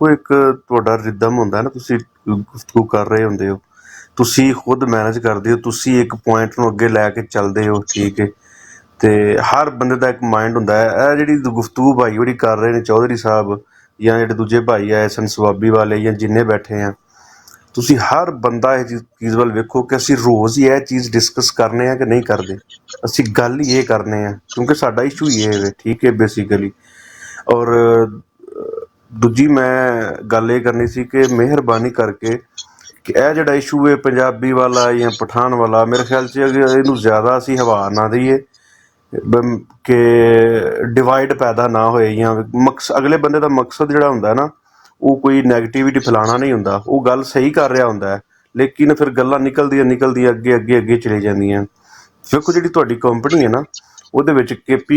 ਇੱਕੋ ਇੱਕ ਤੁਹਾਡਾ ਰਿਦਮ ਹੁੰਦਾ ਨਾ, ਤੁਸੀਂ ਗੁਫ਼ਤਗੂ ਕਰ ਰਹੇ ਹੁੰਦੇ ਹੋ, ਤੁਸੀਂ ਖੁਦ ਮੈਨੇਜ ਕਰਦੇ ਹੋ, ਤੁਸੀਂ ਇੱਕ ਪੁਆਇੰਟ ਨੂੰ ਅੱਗੇ ਲੈ ਕੇ ਚੱਲਦੇ ਹੋ, ਠੀਕ ਹੈ। ਤੇ ਹਰ ਬੰਦੇ ਦਾ ਇੱਕ ਮਾਈਂਡ ਹੁੰਦਾ ਹੈ। ਇਹ ਜਿਹੜੀ ਗੁਫ਼ਤਗੂ ਭਾਈ ਜਿਹੜੀ ਕਰ ਰਹੇ ਨੇ ਚੌਧਰੀ ਸਾਹਿਬ, ਜਾਂ ਜਿਹੜੇ ਦੂਜੇ ਭਾਈ ਆਏ ਸਨ ਸਵਾਬੀ ਵਾਲੇ, ਜਾਂ ਜਿੰਨੇ ਬੈਠੇ ਆ, ਤੁਸੀਂ ਹਰ ਬੰਦਾ ਇਹ ਚੀਜ਼ ਵੱਲ ਵੇਖੋ ਕਿ ਅਸੀਂ ਰੋਜ਼ ਹੀ ਇਹ ਚੀਜ਼ ਡਿਸਕਸ ਕਰਨੇ ਆ ਕਿ ਨਹੀਂ ਕਰਦੇ। ਅਸੀਂ ਗੱਲ ਹੀ ਇਹ ਕਰਨੇ ਆ ਕਿਉਂਕਿ ਸਾਡਾ ਇਸ਼ੂ ਹੀ ਇਹ ਹੈ, ਠੀਕ ਹੈ, ਬੇਸਿਕਲੀ। ਔਰ ਦੂਜੀ ਮੈਂ ਗੱਲ ਇਹ ਕਰਨੀ ਸੀ ਕਿ ਮਿਹਰਬਾਨੀ ਕਰਕੇ ਕਿ ਇਹ ਜਿਹੜਾ ਇਸ਼ੂ ਹੈ ਪੰਜਾਬੀ ਵਾਲਾ ਜਾਂ ਪਠਾਨ ਵਾਲਾ, ਮੇਰੇ ਖਿਆਲ 'ਚ ਇਹਨੂੰ ਜ਼ਿਆਦਾ ਅਸੀਂ ਹਵਾ ਨਾ ਦਈਏ ਕਿ ਡਿਵਾਈਡ ਪੈਦਾ ਨਾ ਹੋਏ, ਜਾਂ ਅਗਲੇ ਬੰਦੇ ਦਾ ਮਕਸਦ ਜਿਹੜਾ ਹੁੰਦਾ ਨਾ ਉਹ ਕੋਈ ਨੈਗੇਟਿਵਿਟੀ ਫੈਲਾਉਣਾ ਨਹੀਂ ਹੁੰਦਾ, ਉਹ ਗੱਲ ਸਹੀ ਕਰ ਰਿਹਾ ਹੁੰਦਾ ਹੈ, ਲੇਕਿਨ ਫਿਰ ਗੱਲਾਂ ਨਿਕਲਦੀਆਂ ਅੱਗੇ ਚਲੇ ਜਾਂਦੀਆਂ। ਵੇਖੋ ਜਿਹੜੀ ਤੁਹਾਡੀ ਕੰਪਨੀ ਹੈ ਨਾ, ਉਹਦੇ ਵਿੱਚ KP,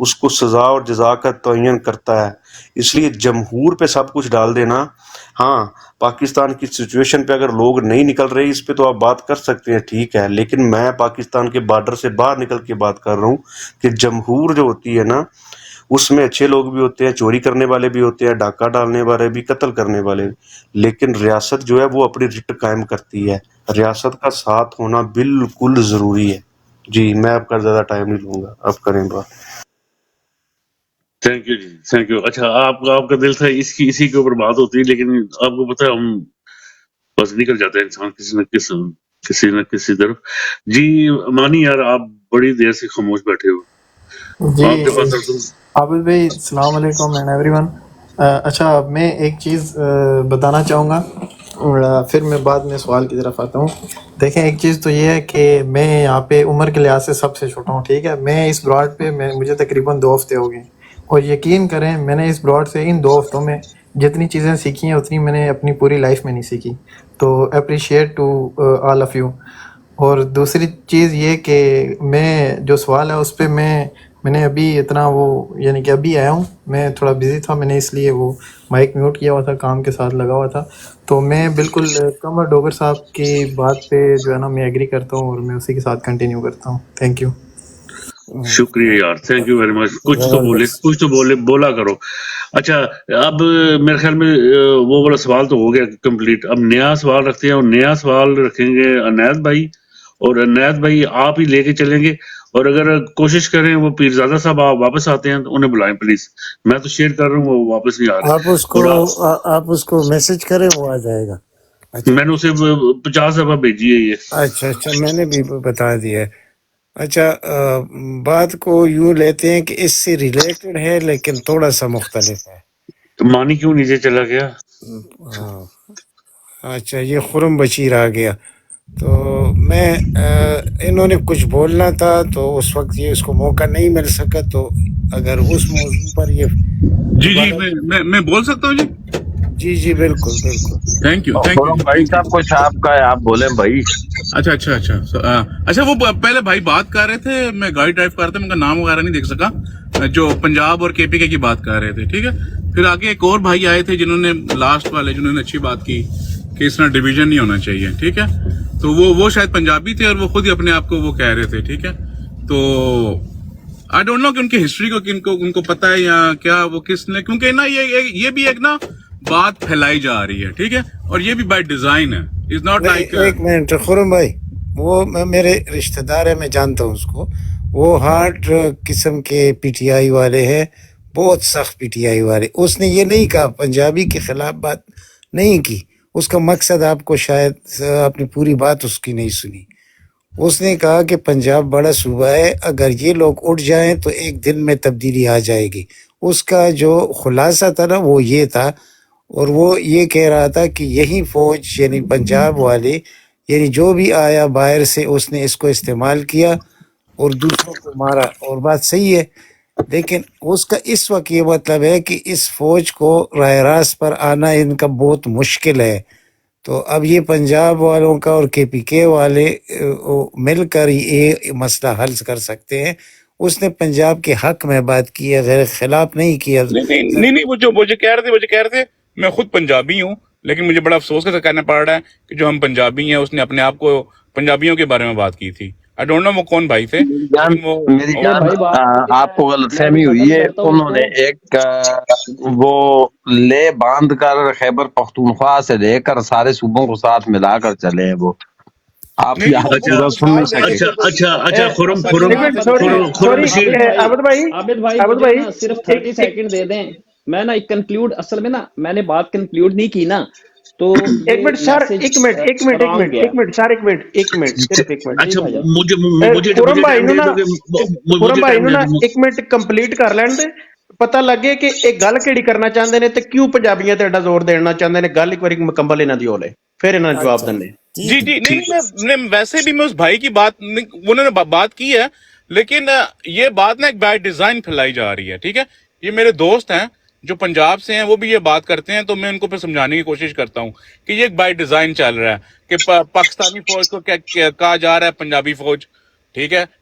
اس کو سزا اور جزا کا تعین کرتا ہے. اس لیے جمہور پہ سب کچھ ڈال دینا. ہاں پاکستان کی سچویشن پہ اگر لوگ نہیں نکل رہے اس پہ تو آپ بات کر سکتے ہیں، ٹھیک ہے، لیکن میں پاکستان کے بارڈر سے باہر نکل کے بات کر رہا ہوں کہ جمہور جو ہوتی ہے نا اس میں اچھے لوگ بھی ہوتے ہیں، چوری کرنے والے بھی ہوتے ہیں، ڈاکہ ڈالنے والے بھی، قتل کرنے والے بھی، لیکن ریاست جو ہے وہ اپنی رٹ قائم کرتی ہے. ریاست کا ساتھ ہونا بالکل ضروری ہے. جی میں آپ کا زیادہ ٹائم نہیں لوں گا، آپ کریں بات. تھینک یو جی، تھینک یو. اچھا آپ کا دل تھا اسی کے اوپر بات ہوتی ہے، لیکن آپ کو پتا ہے ہم بس نکل جاتا ہے انسان کسی نہ کسی طرف. جی مانی یار آپ بڑی دیر سے خاموش بیٹھے ہو، جی آپ کے پاس اب عابد بھائی السلام علیکم اینڈ ایوری ون. اچھا میں ایک چیز بتانا چاہوں گا، پھر میں بعد میں سوال کی طرف آتا ہوں. دیکھیں ایک چیز تو یہ ہے کہ میں یہاں پہ عمر کے لحاظ سے سب سے چھوٹا ہوں، ٹھیک ہے. میں اس براڈ پہ مجھے تقریباً 2 ہفتے ہو گئے، اور یقین کریں میں نے اس براڈ سے ان 2 ہفتوں میں جتنی چیزیں سیکھی ہیں اتنی میں نے اپنی پوری لائف میں نہیں سیکھی. تو appreciate to all of you. اور دوسری چیز یہ کہ میں جو سوال ہے اس پہ میں نے ابھی اتنا وہ یعنی کہ ابھی آیا ہوں، میں تھوڑا بزی تھا، میں نے اس لیے وہ مائک میوٹ کیا ہوا تھا، کام کے ساتھ لگا ہوا تھا. تو میں بالکل قمر ڈوگر صاحب کی بات پہ جو ہے نا میں ایگری کرتا ہوں اور میں اسی کے ساتھ کنٹینیو کرتا ہوں. Thank you. شکریہ یار، تھینک یو ویری مچ. کچھ زبردست. تو بولا کرو. اچھا اب میرے خیال میں وہ والا سوال تو ہو گیا کمپلیٹ. اب نیا سوال رکھتے ہیں، اور نیا سوال رکھیں گے عنایت بھائی، اور عنایت بھائی آپ ہی لے کے چلیں گے. اور اگر کوشش کریں وہ پیرزادہ صاحب آپ واپس آتے ہیں تو انہیں بلائیں پلیز. میں تو شیئر کر رہا ہوں، وہ واپس نہیں آ رہے. آپ اس کو میسج کریں وہ آ جائے گا. اچھا میں نے اسے 50 دفعہ بھیجی ہے یہ. اچھا میں نے بھی بتا دیا ہے. اچھا بات کو یوں لیتے ہیں کہ اس سے ریلیٹڈ ہے لیکن تھوڑا سا مختلف ہے. تو مانی کیوں نیچے چلا گیا؟ ہاں، اچھا یہ خرم بشیر آ گیا. تو میں انہوں نے کچھ بولنا تھا تو اس وقت یہ اس کو موقع نہیں مل سکا، تو اگر اس موضوع پر یہ جی دوبارہ. میں بول سکتا ہوں جی. جی بالکل. تھینک یو خرم بھائی صاحب کچھ آپ کا ہے، آپ بولیں بھائی. اچھا وہ پہلے بھائی بات کر رہے تھے، میں گاڑی ڈرائیو کر رہا تھا، میں کا نام وغیرہ نہیں دیکھ سکا، جو پنجاب اور کے پی کے کی بات کر رہے تھے، ٹھیک ہے. پھر آگے ایک اور بھائی آئے تھے جنہوں نے لاسٹ والے جنہوں نے اچھی بات کی کہ اس طرح ڈویژن نہیں ہونا چاہیے، ٹھیک ہے. تو وہ شاید پنجابی تھے اور وہ خود ہی اپنے آپ کو وہ کہہ رہے تھے، ٹھیک ہے. تو آئی ڈونٹ نو کہ ان کی ہسٹری کو ان کو پتا ہے یا کیا، وہ کس نے، کیونکہ نا یہ بھی ایک نا بات پھیلائی جا رہی ہے، ٹھیک ہے، اور یہ بھی بائی ڈیزائن ہے. از ناٹ لائک ایک منٹ خرم بھائی، وہ میرے رشتہ دار ہے، میں جانتا ہوں اس کو. وہ ہارڈ قسم کے پی ٹی آئی والے ہیں، بہت سخت پی ٹی آئی والے. اس نے یہ نہیں کہا، پنجابی کے خلاف بات نہیں کی. اس کا مقصد آپ کو شاید اپنی پوری بات اس کی نہیں سنی. اس نے کہا کہ پنجاب بڑا صوبہ ہے، اگر یہ لوگ اٹھ جائیں تو ایک دن میں تبدیلی آ جائے گی. اس کا جو خلاصہ تھا نا وہ یہ تھا، اور وہ یہ کہہ رہا تھا کہ یہی فوج یعنی پنجاب والے یعنی جو بھی آیا باہر سے اس نے اس کو استعمال کیا اور دوسروں کو مارا. اور بات صحیح ہے، لیکن اس کا اس وقت یہ مطلب ہے کہ اس فوج کو راہ راست پر آنا ان کا بہت مشکل ہے. تو اب یہ پنجاب والوں کا اور کے پی کے والے مل کر یہ مسئلہ حل کر سکتے ہیں. اس نے پنجاب کے حق میں بات کی ہے، غیر خلاف نہیں کیا. نہیں وہ جو کہہ رہے تھے میں خود پنجابی ہوں، لیکن مجھے بڑا افسوس کا کہنا پڑ رہا ہے کہ جو ہم پنجابی ہیں، اس نے اپنے آپ کو پنجابیوں کے بارے میں بات کی تھی. آئی ڈونٹ نو وہ کون بھائی تھے، لیکن وہ میری جان آپ کو غلط فہمی ہوئی ہے. انہوں نے ایک وہ لے باندھ کر خیبر پختونخوا سے لے کر سارے صوبوں کو ساتھ ملا کر چلے ہیں. وہ آپ کی آپ پورا سن نہیں سکے. اچھا خرم بشیر، عابد بھائی نا صرف 30 سیکنڈ دے دیں. میں نا ایک کنکلوڈ، اصل میں نا میں نے بات کنکلوڈ نہیں کی نا، تو ایک منٹ سر، ایک منٹ صرف ایک منٹ. اچھا خرم مجھے بھائی ٹائم نو دے نا دو گے، خرم مجھے بھائی ٹائم نو دے نا دو. ایک منٹ کمپلیٹ کر لین دے، پتہ لگے کہ ایک گل کیڑی کرنا چاہتے ہیں تے کیوں پنجابیاں تے ایڈا زور دینا چاہتے ہیں. گل ایک بار مکمل انہاں دی ہو لے پھر انہاں جواب دنے. جی نہیں ویسے بھی میں اس بھائی کی بات انہوں نے بات کی ہے، لیکن یہ بات نا ایک بائی ڈیزائن پھیلائی جا رہی ہے، ٹھیک ہے. یہ میرے دوست ہیں جو پنجاب سے ہیں، وہ بھی یہ بات کرتے ہیں، تو میں ان کو پھر سمجھانے کی کوشش کرتا ہوں کہ یہ ایک بائی ڈیزائن چل رہا ہے کہ پاکستانی فوج کو کیا کہا جا رہا ہے پنجابی فوج. ٹھیک ہے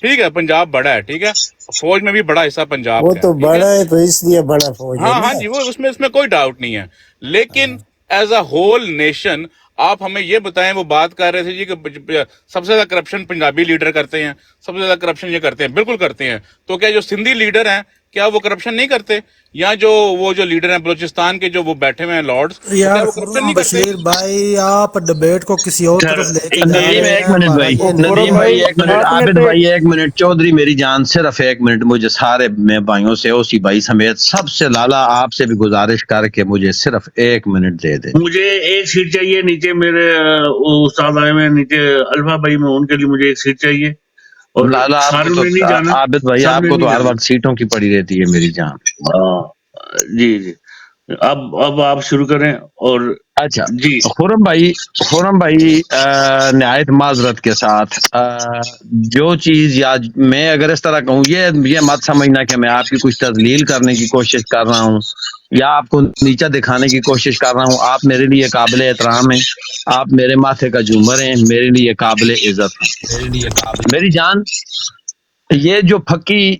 ٹھیک ہے پنجاب بڑا ہے، ٹھیک ہے فوج میں بھی بڑا حصہ پنجاب وہ کا ہے، تو ٹھیک ہے. بڑا ہے تو اس لیے بڑا فوج ہے ہاں نا. ہاں جی، وہ اس میں کوئی ڈاؤٹ نہیں ہے، لیکن ایز اے ہول نیشن آپ ہمیں یہ بتائیں. وہ بات کر رہے تھے جی کہ سب سے زیادہ کرپشن پنجابی لیڈر کرتے ہیں، سب سے زیادہ کرپشن یہ کرتے ہیں. بالکل کرتے ہیں. تو کیا جو سندھی لیڈر ہیں کیا وہ کرپشن نہیں کرتے؟ یا جو وہ جو لیڈر ہیں بلوچستان کے جو وہ بیٹھے ہوئے ہیں لارڈز، تو کیا یار وہ کرپشن خرم نہیں کرتے؟ بشیر بھائی آپ ڈبیٹ کو کسی اور سر طرف لے کے جا ندیم رہے ایک ہیں، منٹ ہمارا بھائی، یہ نہیں خرم ندیم ہے. بھائی بھائی ایک منٹ، آپ نے عابد تو بھائی ایک منٹ، چودھری میری جان صرف ایک منٹ، مجھے سارے میں بھائیوں سے اوسی بھائی سمیت سب سے لالا آپ سے بھی گزارش کر کے مجھے صرف ایک منٹ دے دیں. مجھے ایک سیٹ چاہیے نیچے، میرے استاد آئے ہوئے ہیں نیچے الفا بھائی میں، ان کے لیے مجھے ایک سیٹ چاہیے، اور لالا آپ کو سر تو میں نہیں جانا، عابد بھائی سر آپ میں کو نہیں تو ہر جانا. وقت سیٹوں کی پڑی رہتی ہے میری جان. جی جی، اب آپ شروع کریں. اور اچھا جی خرم بھائی نہایت معذرت کے ساتھ جو چیز یا میں اگر اس طرح کہوں یہ مت سمجھنا کہ میں آپ کی کچھ تذلیل کرنے کی کوشش کر رہا ہوں یا آپ کو نیچا دکھانے کی کوشش کر رہا ہوں. آپ میرے لیے قابل احترام ہیں، آپ میرے ماتھے کا جھومر ہیں، میرے لیے قابل عزت ہیں. میری جان یہ جو پھکی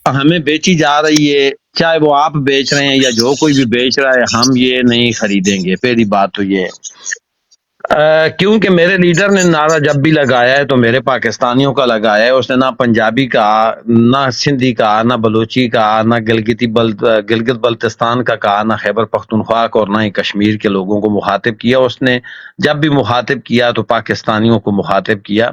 ہمیں بیچی جا رہی ہے، چاہے وہ آپ بیچ رہے ہیں یا جو کوئی بھی بیچ رہا ہے، ہم یہ نہیں خریدیں گے. پہلی بات تو یہ ہے کیونکہ میرے لیڈر نے نعرہ جب بھی لگایا ہے تو میرے پاکستانیوں کا لگایا ہے. اس نے نہ پنجابی کہا، نہ سندھی کہا، نہ بلوچی کہا، نہ گلگت بلتستان کا کہا، نہ خیبر پختونخوا اور نہ ہی کشمیر کے لوگوں کو مخاطب کیا. اس نے جب بھی مخاطب کیا تو پاکستانیوں کو مخاطب کیا.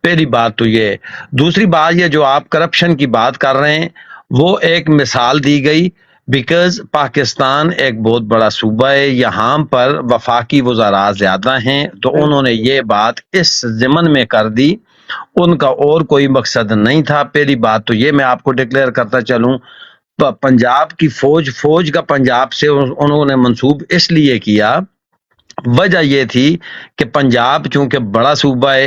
پہلی بات تو یہ. دوسری بات یہ جو آپ کرپشن کی بات کر رہے ہیں وہ ایک مثال دی گئی، بیکاز پاکستان ایک بہت بڑا صوبہ ہے، یہاں پر وفاقی وزراء زیادہ ہیں تو انہوں نے یہ بات اس ضمن میں کر دی، ان کا اور کوئی مقصد نہیں تھا. پہلی بات تو یہ میں آپ کو ڈکلیئر کرتا چلوں، پنجاب کی فوج کا پنجاب سے انہوں نے منسوب اس لیے کیا، وجہ یہ تھی کہ پنجاب چونکہ بڑا صوبہ ہے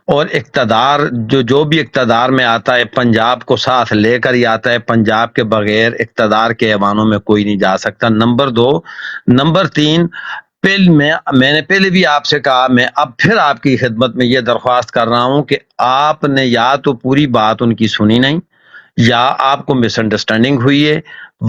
اور اقتدار جو بھی اقتدار میں آتا ہے پنجاب کو ساتھ لے کر ہی آتا ہے. پنجاب کے بغیر اقتدار کے ایوانوں میں کوئی نہیں جا سکتا. نمبر 2. نمبر 3، میں نے پہلے بھی آپ سے کہا، میں اب پھر آپ کی خدمت میں یہ درخواست کر رہا ہوں کہ آپ نے یا تو پوری بات ان کی سنی نہیں یا آپ کو مس انڈرسٹینڈنگ ہوئی ہے.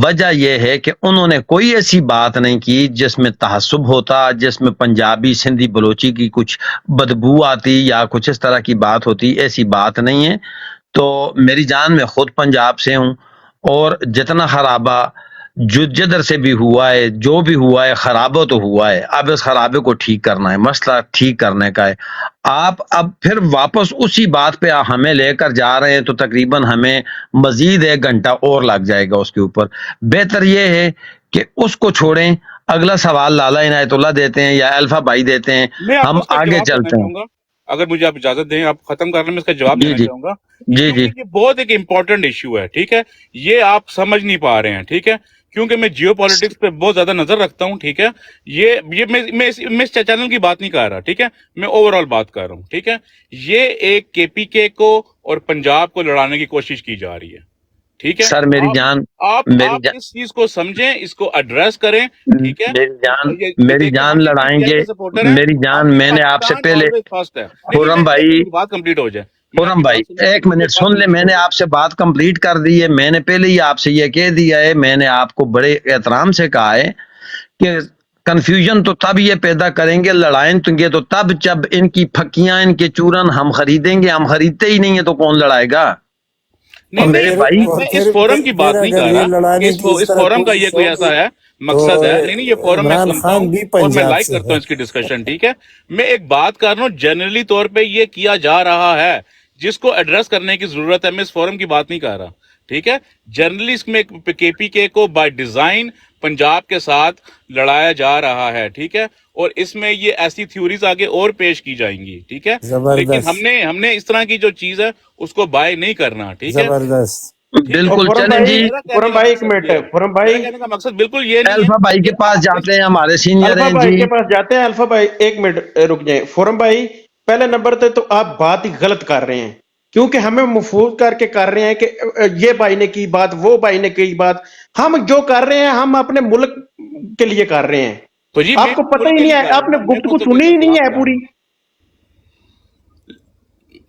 وجہ یہ ہے کہ انہوں نے کوئی ایسی بات نہیں کی جس میں تعصب ہوتا، جس میں پنجابی سندھی بلوچی کی کچھ بدبو آتی یا کچھ اس طرح کی بات ہوتی. ایسی بات نہیں ہے. تو میری جان میں خود پنجاب سے ہوں اور جتنا خرابہ جدھر سے بھی ہوا ہے، جو بھی ہوا ہے خرابہ تو ہوا ہے. اب اس خرابے کو ٹھیک کرنا ہے، مسئلہ ٹھیک کرنے کا ہے. آپ اب پھر واپس اسی بات پہ ہمیں لے کر جا رہے ہیں تو تقریباً ہمیں مزید 1 گھنٹہ اور لگ جائے گا اس کے اوپر. بہتر یہ ہے کہ اس کو چھوڑیں، اگلا سوال لالا عنایت اللہ دیتے ہیں یا الفا بھائی دیتے ہیں، میں آپ کو ہم اس کا آگے جواب دینا چلتے ہیں. چاہوں گا، اگر مجھے آپ اجازت دیں، آپ ختم کرنے میں اس کا جواب جی دینا جی چاہوں گا، جی جی کیونکہ یہ بہت ایک امپورٹنٹ ایشو ہے. ٹھیک ہے، یہ آپ سمجھ نہیں پا رہے ہیں. ٹھیک ہے، کیونکہ میں جیو پالیٹکس پہ بہت زیادہ نظر رکھتا ہوں. ٹھیک ہے، یہ میں اس چینل کی بات نہیں کر رہا. ٹھیک ہے، میں اوور آل بات کر رہا ہوں. ٹھیک ہے، یہ ایک کے پی کے کو اور پنجاب کو لڑانے کی کوشش کی جا رہی ہے. ٹھیک ہے، سر میری جان آپ اس چیز کو سمجھیں، اس کو ایڈریس کریں. ٹھیک ہے، میری دیکھیں ہم جان بھی پی لڑائیں ٹی آئی گے. کے سپورٹر ہیں، میری ہم جان بھی میں نے آپ سے پاکستان پہلے آلویز فرسٹ ہے. نہیں خرم میں بھائی میری بات کمپلیٹ ہو جائے، میں آپ خرم کی بھائی بات سنوں گا، ایک میری منٹ بات سن لے، کمپلیٹ میں ہو نے جائے. آپ سے بات کمپلیٹ کر دی ہے. میں نے پہلے ہی آپ سے یہ کہہ دیا ہے، میں نے آپ کو بڑے احترام سے کہا ہے کہ کنفیوژن تو تب یہ پیدا کریں گے، لڑائیں گے تو تب جب ان کی پھکیاں ان کے چورن ہم خریدیں گے. ہم خریدتے ہی نہیں ہیں تو کون لڑائے گا؟ اور نہیں میرے نہیں، بھائی میں اس فورم کی پھر بات نہیں اگر کر یہ رہا کہ لڑانے کی اس اس طرح فورم کا یہ کوشش کوئی ہوگی ایسا ہے تو مقصد ہے. نہیں نہیں، یہ فورم میں عمران سنتا ہوں خان بھی اور میں پنجاب لائک سے کرتا ہے. ہوں اس کی ڈسکشن. ٹھیک ہے، میں ایک بات کر رہا ہوں جنرلی طور پہ یہ کیا جا رہا ہے جس کو ایڈریس کرنے کی ضرورت ہے. میں اس فورم کی بات نہیں کر رہا. ٹھیک ہے، جنرلی اس میں کے پی کے کو بائی ڈیزائن پنجاب کے ساتھ لڑایا جا رہا ہے. ٹھیک ہے، اور اس میں یہ ایسی تھیوریز آگے اور پیش کی جائیں گی. ٹھیک ہے، لیکن زبردست ہم نے اس طرح کی جو چیز ہے اس کو بائی نہیں کرنا. ٹھیک ہے، زبردست. ٹھیک ہے، اور بالکل چلیں جی. فورم بھائی ایک منٹ، فورم میرا بھائی کہنے کا مقصد بالکل یہ نہیں ہے الفا بھائی کہ کے پاس آپ جاتے ہیں، ہمارے سینئر الفا ہیں بھائی جی. کے پاس جاتے ہیں. الفا بھائی ایک منٹ رک جائیں. فورم بھائی پہلے نمبر پہ تو آپ بات ہی غلط کر رہے ہیں، کیونکہ ہمیں مفہوم کر کے کر رہے ہیں کہ یہ بھائی نے کی بات، وہ بھائی نے کی بات. ہم جو کر رہے ہیں ہم اپنے ملک کے لیے کر رہے ہیں. تو جی میں آپ کو بھی پتہ ملک ہی کے نہیں لیے ہے، کر رہا آپ ہوں نے نا، میں گفتگو ملک کو سنی ہی نہیں اختلاف ہے کرا رہا پوری. ہوں.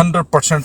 100%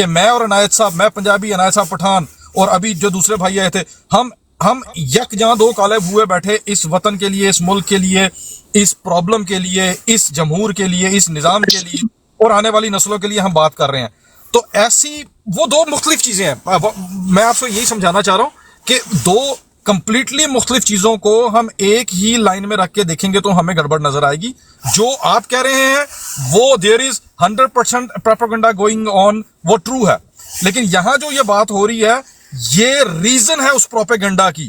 کہ میں اور عنایت صاحب, میں پنجابی, عنایت صاحب پٹھان, اور ابھی جو دوسرے بھائی آئے تھے, ہم یکجاں دو کالب ہوئے بیٹھے اس وطن کے لیے, اس ملک کے لیے, اس پرابلم کے لیے, اس جمہور کے لیے, اس نظام کے لیے اور آنے والی نسلوں کے لیے ہم بات کر رہے ہیں. تو ایسی وہ دو مختلف چیزیں ہیں. میں آپ کو یہی سمجھانا چاہ رہا ہوں کہ دو کمپلیٹلی مختلف چیزوں کو ہم ایک ہی لائن میں رکھ کے دیکھیں گے تو ہمیں گڑبڑ نظر آئے گی. جو آپ کہہ رہے ہیں وہ دیر از 100% پروپیگنڈا گوئنگ آن, وہ ٹرو ہے, لیکن یہاں جو یہ بات ہو رہی ہے یہ ریزن ہے اس پروپیگنڈا کی,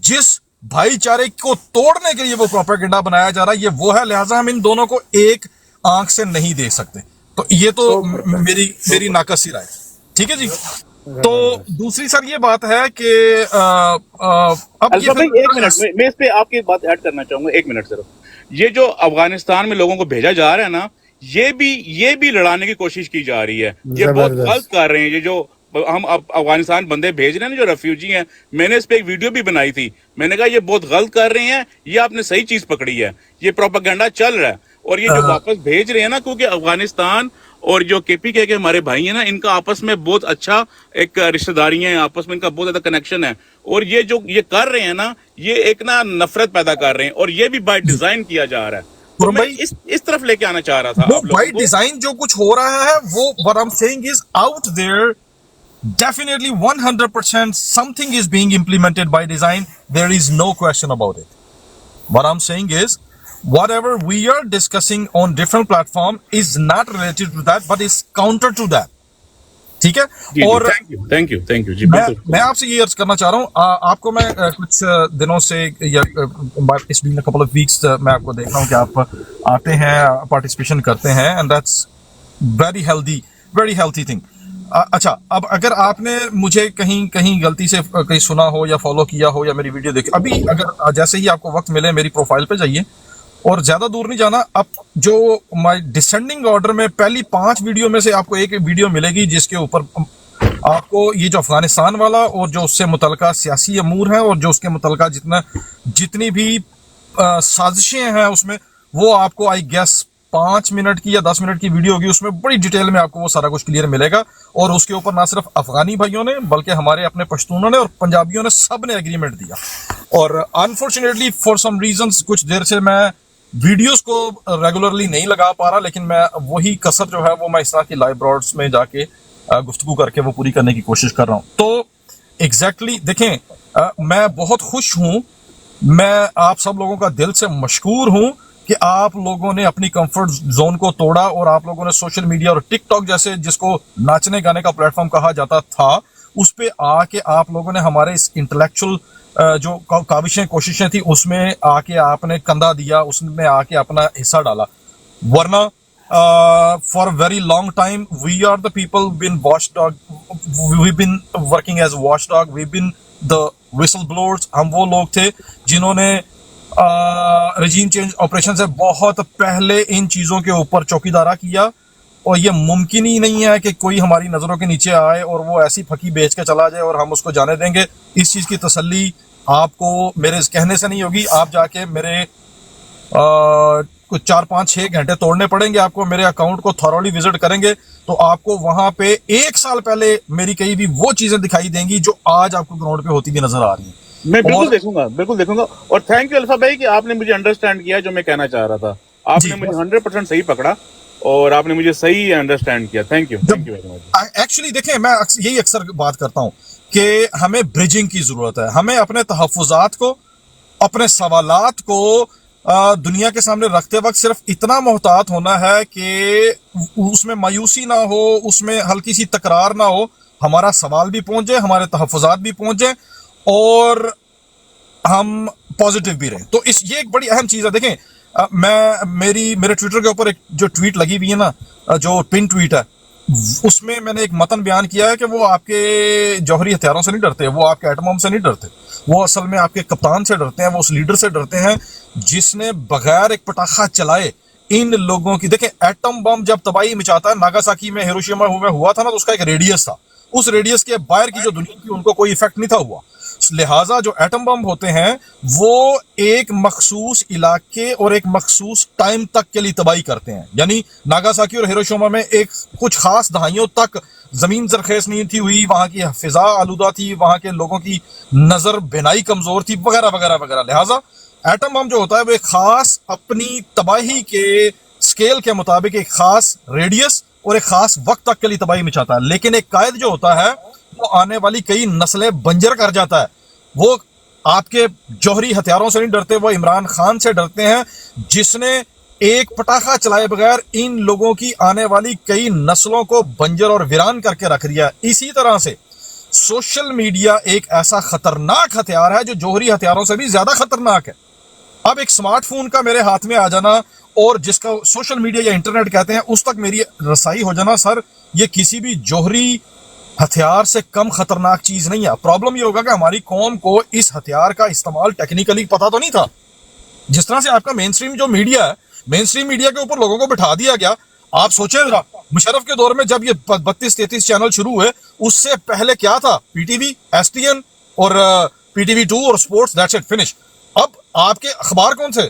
جس بھائی چارے کو توڑنے کے لیے وہ پروپیگنڈا بنایا جا رہا ہے, یہ وہ ہے. لہٰذا ہم ان دونوں کو ایک آنکھ سے نہیں دیکھ سکتے. تو یہ تو میری ناقص رائے. ٹھیک ہے جی. تو دوسری سر یہ بات ہے کہ اب الفا بھائی ایک منٹ میں اس پہ آپ کی بات ایڈ کرنا چاہوں گا, ایک منٹ صرف. یہ جو افغانستان میں لوگوں کو بھیجا جا رہا ہے نا, یہ بھی لڑانے کی کوشش کی جا رہی ہے. یہ بہت غلط کر رہے ہیں. یہ جو ہم افغانستان بندے بھیج رہے ہیں نا جو ریفیوجی ہیں, میں نے اس پہ ایک ویڈیو بھی بنائی تھی. میں نے کہا یہ بہت غلط کر رہے ہیں, یہ آپ نے صحیح چیز پکڑی ہے, یہ پروپیگنڈا چل رہا ہے. اور یہ جو واپس بھیج رہے ہیں نا, کیونکہ افغانستان اور جو کے پی کے ہمارے بھائی ہیں نا, ان کا آپس میں بہت اچھا ایک رشتہ داریاں ہیں, آپس میں ان کا بہت زیادہ کنیکشن ہے. اور یہ جو یہ کر رہے ہیں نا, یہ ایک نا نفرت پیدا کر رہے ہیں, اور یہ بھی بائی ڈیزائن کیا جا رہا ہے. تو میں اس طرف لے کے آنا چاہ رہا تھا. بائی ڈیزائن جو کچھ ہو رہا ہے وہ what I'm saying is out there definitely 100% something is being implemented by design. There is no question about it. What I'm saying is whatever we are discussing on different platform is not related to that but is counter to that. ٹھیک ہے. اور thank you جی. میں آپ سے یہ عرض کرنا چاہ رہا ہوں, آپ کو میں کچھ دنوں سے یا اس بین کپل آف ویکس میں آپ کو دیکھ رہا ہوں کہ آپ آتے ہیں, پارٹیسپیشن کرتے ہیں, and that's very healthy thing. اچھا, اب اگر آپ نے مجھے کہیں غلطی سے کہیں سنا ہو یا فالو کیا ہو یا میری ویڈیو دیکھی, ابھی اگر جیسے ہی آپ کو وقت ملے میری پروفائل پہ جائیے, اور زیادہ دور نہیں جانا. اب جو مائی ڈسینڈنگ آرڈر میں پہلی 5 ویڈیو میں سے آپ کو ایک ویڈیو ملے گی جس کے اوپر آپ کو یہ جو افغانستان والا اور جو اس سے متعلقہ سیاسی امور ہیں اور جو اس کے متعلقہ جتنی بھی سازشیں ہیں اس میں, وہ آپ کو آئی گیس 5 منٹ کی یا 10 منٹ کی ویڈیو ہوگی. اس میں بڑی ڈیٹیل میں آپ کو وہ سارا کچھ کلیئر ملے گا. اور اس کے اوپر نہ صرف افغانی بھائیوں نے بلکہ ہمارے اپنے پشتونوں نے اور پنجابیوں نے سب نے ایگریمنٹ دیا. اور انفارچونیٹلی فار سم ریزنس کچھ دیر سے میں ویڈیوز کو ریگولرلی نہیں لگا پا رہا, لیکن میں وہی کسر جو ہے وہ میں اس طرح کی لائیو براڈز میں جا کے گفتگو کر کے وہ پوری کرنے کی کوشش کر رہا ہوں. تو ایگزیکٹلی دیکھیں, میں بہت خوش ہوں, میں آپ سب لوگوں کا دل سے مشکور ہوں کہ آپ لوگوں نے اپنی کمفرٹ زون کو توڑا اور آپ لوگوں نے سوشل میڈیا اور ٹک ٹاک جیسے جس کو ناچنے گانے کا پلیٹ فارم کہا جاتا تھا اس پہ آ کے آپ لوگوں نے ہمارے اس انٹلیکچوئل جو کاوشیں کوششیں تھی اس میں آ کے آپ نے کندھا دیا, اس میں آ کے اپنا حصہ ڈالا. ورنہ for very long time we are the people been watchdog, we been working as watchdog, we been the whistleblowers. ہم وہ لوگ تھے جنہوں نے رجیم چینج آپریشن سے بہت پہلے ان چیزوں کے اوپر چوکیدارا کیا, اور یہ ممکن ہی نہیں ہے کہ کوئی ہماری نظروں کے نیچے آئے اور وہ ایسی پھکی بیچ کے چلا جائے اور ہم اس کو جانے دیں گے. اس چیز کی تسلی آپ کو میرے کہنے سے نہیں ہوگی, آپ جا کے میرے کچھ 4-5-6 گھنٹے توڑنے پڑیں گے آپ کو, میرے اکاؤنٹ کو تھورولی وزٹ کریں گے تو آپ کو وہاں پہ 1 سال پہلے میری کہیں بھی وہ چیزیں دکھائی دیں گی جو آج آپ کو گراؤنڈ پہ ہوتی بھی نظر آ رہی ہیں. میں بالکل دیکھوں گا. اور تھینک یو الفا بھائی کہ آپ نے مجھے انڈرسٹینڈ کیا جو میں کہنا چاہ رہا تھا. آپ نے مجھے 100% صحیح پکڑا اور آپ نے مجھے صحیح انڈرسٹینڈ کیا. Thank you very much. Actually دیکھیں, میں یہی اکثر بات کرتا ہوں کہ ہمیں بریجنگ کی ضرورت ہے. ہمیں اپنے تحفظات کو, اپنے سوالات کو دنیا کے سامنے رکھتے وقت صرف اتنا محتاط ہونا ہے کہ اس میں مایوسی نہ ہو, اس میں ہلکی سی تکرار نہ ہو, ہمارا سوال بھی پہنچ جائے, ہمارے تحفظات بھی پہنچ جائیں اور ہم پازیٹیو بھی رہیں. تو یہ ایک بڑی اہم چیز ہے. دیکھیں, میرے ٹویٹر کے اوپر ایک جو ٹویٹ لگی ہوئی ہے نا, جو پن ٹویٹ ہے, اس میں نے ایک متن بیان کیا ہے کہ وہ آپ کے جوہری ہتھیاروں سے نہیں ڈرتے, وہ آپ کے ایٹم بم سے نہیں ڈرتے, وہ اصل میں آپ کے کپتان سے ڈرتے ہیں, وہ اس لیڈر سے ڈرتے ہیں جس نے بغیر ایک پٹاخہ چلائے ان لوگوں کی. دیکھیں, ایٹم بم جب تباہی مچاتا ہے, ناگاساکی میں ہیروشیما میں ہوا تھا نا, تو اس کا ایک ریڈیس تھا, اس ریڈیس کے باہر کی جو دنیا کی ان کو کوئی ایفیکٹ نہیں تھا ہوا. لہٰذا جو ایٹم بم ہوتے ہیں وہ ایک مخصوص علاقے اور ایک مخصوص ٹائم تک کے لیے تباہی کرتے ہیں. یعنی ناگاساکی اور ہیروشیما میں ایک کچھ خاص دہائیوں تک زمین زرخیز نہیں تھی ہوئی، وہاں کی فضا آلودہ تھی، وہاں کے لوگوں کی نظر بینائی کمزور تھی، وغیرہ وغیرہ وغیرہ. لہٰذا ایٹم بم جو ہوتا ہے وہ ایک خاص اپنی تباہی کے سکیل کے مطابق ایک خاص ریڈیس اور ایک خاص وقت تک کے لیے تباہی مچاتا ہے. لیکن ایک قائد جو ہوتا ہے وہ آنے والی کئی نسلیں بنجر کر جاتا ہے. وہ آپ کے جوہری ہتھیاروں سے نہیں ڈرتے، وہ عمران خان سے ڈرتے ہیں جس نے ایک پٹاخہ چلائے بغیر ان لوگوں کی آنے والی کئی نسلوں کو بنجر اور ویران کر کے رکھ دیا. اسی طرح سے سوشل میڈیا ایک ایسا خطرناک ہتھیار ہے جو جوہری ہتھیاروں سے بھی زیادہ خطرناک ہے. اب ایک سمارٹ فون کا میرے ہاتھ میں آ جانا اور جس کا سوشل میڈیا یا انٹرنیٹ کہتے ہیں اس تک میری رسائی ہو جانا، سر یہ کسی بھی جوہری ہتھیار سے کم خطرناک چیز نہیں ہے. پرابلم یہ ہوگا کہ ہماری قوم کو اس ہتھیار کا استعمال ٹیکنیکلی پتہ تو نہیں تھا. جس طرح سے آپ کا مین اسٹریم جو میڈیا ہے، مین اسٹریم میڈیا کے اوپر لوگوں کو بٹھا دیا گیا. آپ سوچیں ذرا، مشرف کے دور میں جب یہ 32-33 چینل شروع ہوئے اس سے پہلے کیا تھا؟ P T V, S T N اور پی ٹی وی 2 اور سپورٹس، دیٹس اٹ، فنش. اب آپ کے اخبار کون تھے؟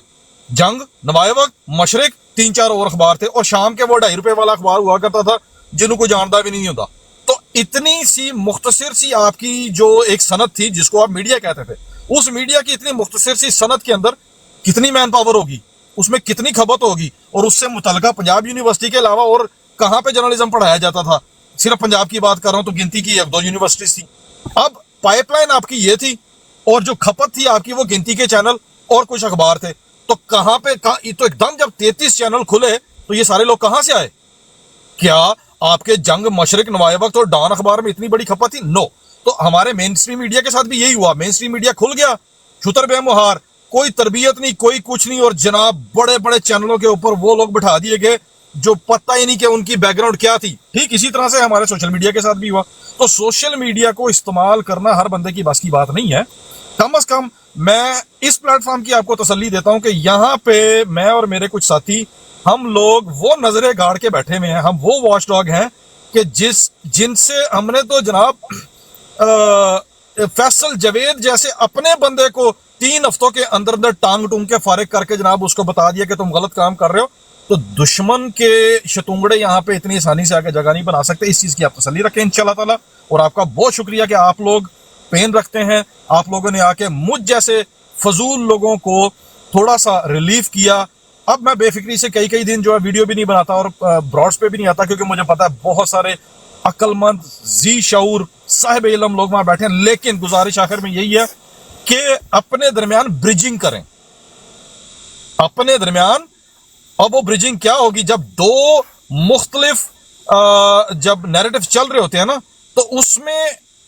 جنگ، نوائے وقت، مشرق، 3-4 اور اخبار تھے، اور شام کے وہ 2.5 روپے والا اخبار ہوا کرتا تھا جنہوں کو جانتا بھی نہیں ہوتا. تو اتنی سی مختصر سی آپ کی جو ایک صنعت تھی جس کو آپ میڈیا کہتے تھے، اس میڈیا کی اتنی مختصر سی صنعت کے اندر کتنی مین پاور ہوگی، اس میں کتنی کھپت ہوگی، اور اس سے متعلقہ پنجاب یونیورسٹی کے علاوہ اور کہاں پہ جرنلزم پڑھایا جاتا تھا؟ صرف پنجاب کی بات کر رہا ہوں تو گنتی کی 1-2 یونیورسٹیز تھی. اب پائپ لائن آپ کی یہ تھی اور جو کھپت تھی آپ کی وہ گنتی کے چینل اور کچھ اخبار تھے. تو کہاں پہ تو ایک دم جب 33 چینل کھلے تو یہ سارے لوگ کہاں سے آئے؟ کیا آپ کے جنگ، مشرق، نوائے وقت اور ڈان اخبار میں اتنی بڑی کھپت تھی؟ نو. تو ہمارے مین اسٹریم میڈیا کے ساتھ بھی یہی ہوا. مین اسٹریم میڈیا کھل گیا، چھتر بے مہار، کوئی تربیت نہیں، کوئی کچھ نہیں، اور جناب بڑے بڑے چینلوں کے اوپر وہ لوگ بٹھا دیے گئے جو پتہ ہی نہیں کہ ان کی بیک گراؤنڈ کیا تھی. ٹھیک اسی طرح سے ہمارے سوشل میڈیا کے ساتھ بھی ہوا. تو سوشل میڈیا کو استعمال کرنا ہر بندے کی بس کی بات نہیں ہے. کم از کم میں اس پلیٹ فارم کی آپ کو تسلی دیتا ہوں کہ یہاں پہ میں اور میرے کچھ ساتھی، ہم لوگ وہ نظریں گاڑ کے بیٹھے ہوئے ہیں، ہم وہ واچ ڈاگ ہیں کہ جن سے ہم نے تو جناب فیصل جوید جیسے اپنے بندے کو 3 ہفتوں کے اندر اندر ٹانگ ٹونگ کے فارغ کر کے جناب اس کو بتا دیا کہ تم غلط کام کر رہے ہو. تو دشمن کے شتونگڑے یہاں پہ اتنی آسانی سے آگے جگہ نہیں بنا سکتے. اس چیز کی آپ تسلی رکھیں انشاءاللہ تعالیٰ. اور آپ کا بہت شکریہ کہ آپ لوگ پین رکھتے ہیں. آپ لوگوں نے آ کے مجھ جیسے فضول لوگوں کو تھوڑا سا ریلیف کیا. اب میں بے فکری سے کئی دن جو ہے ویڈیو بھی نہیں بناتا اور براڈس پہ بھی نہیں آتا، کیونکہ مجھے پتا ہے بہت سارے عقل مند، ذی شعور، صاحب علم لوگ وہاں بیٹھے ہیں. لیکن گزارش آخر میں یہی ہے کہ اپنے درمیان برجنگ کریں، اپنے درمیان. اب وہ برجنگ کیا ہوگی؟ جب 2 مختلف جب نیریٹو چل رہے ہوتے ہیں نا، تو اس میں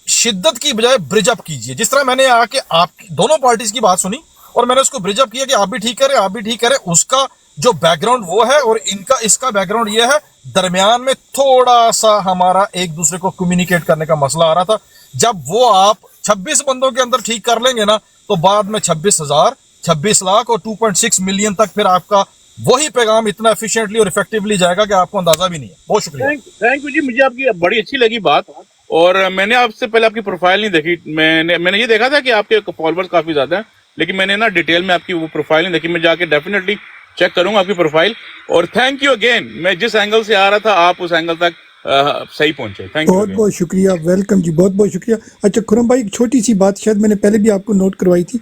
شدت کی بجائے برج اپ کیجئے. جس طرح میں نے آ کے آپ دونوں پارٹیز کی بات سنی اور میں نے اس کو برج اپ کیا کہ آپ بھی ٹھیک کریں، آپ بھی ٹھیک کریں. اس کا جو بیک گراؤنڈ وہ ہے اور ان کا اس کا بیک گراؤنڈ یہ ہے. درمیان میں تھوڑا سا ہمارا ایک دوسرے کو کمیونیکیٹ کرنے کا مسئلہ آ رہا تھا. جب وہ آپ 26 بندوں کے اندر ٹھیک کر لیں گے نا، تو بعد میں 26,000، 26 لاکھ اور 2.6 ملین تک پھر آپ کا وہی پیغام اتنا ایفیشینٹلی اور افیکٹولی جائے گا کہ آپ کو اندازہ بھی نہیں ہے. بہت شکریہ. تھینک یو جی. مجھے آپ کی بڑی اچھی لگی بات، اور میں نے آپ سے پہلے آپ کی پروفائل نہیں دیکھی. میں نے یہ دیکھا تھا کہ آپ کے فالوورز کافی زیادہ ہیں، لیکن میں نے نا ڈیٹیل میں آپ کی وہ پروفائل نہیں دیکھی. میں جا کے ڈیفینیٹلی چیک کروں گا آپ کی پروفائل. اور تھینک یو اگین. میں جس اینگل سے آ رہا تھا آپ اس اینگل تک صحیح پہنچے. Thank you. بہت بہت شکریہ. ویلکم جی، بہت بہت شکریہ. اچھا خرم بھائی، ایک چھوٹی سی بات شاید میں نے پہلے بھی آپ کو نوٹ کروائی تھی.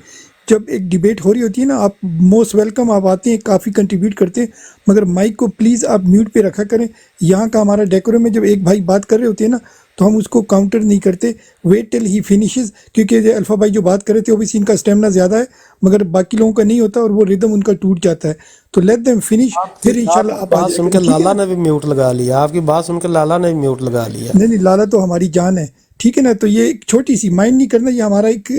جب ایک ڈیبیٹ ہو رہی ہوتی ہے نا، آپ موسٹ ویلکم، آپ آتے ہیں، کافی کنٹریبیوٹ کرتے ہیں، مگر مائک کو پلیز آپ میوٹ پہ رکھا کریں. یہاں کا ہمارا ڈیکورم میں جب ایک بھائی بات کر رہے ہوتے ہیں نا تو ہم اس کو کاؤنٹر نہیں کرتے. ویٹ ٹل ہی فنیشز، کیونکہ الفا بھائی جو بات کر رہے تھے اوبیسلی ان کا اسٹیمنا زیادہ ہے مگر باقی لوگوں کا نہیں ہوتا اور وہ ردم ان کا ٹوٹ جاتا ہے. تو لیٹ دیم فنش، پھر انشاءاللہ آپ بات سن کے لالا نے بھی میوٹ لگا لیا. آپ کی بات سن کے لالا نے بھی میوٹ لگا لیا. نہیں، لالا تو ہماری جان ہے، ٹھیک ہے نا. تو یہ ایک چھوٹی سی مائنڈ نہیں کرنا، یہ ہمارا ایک،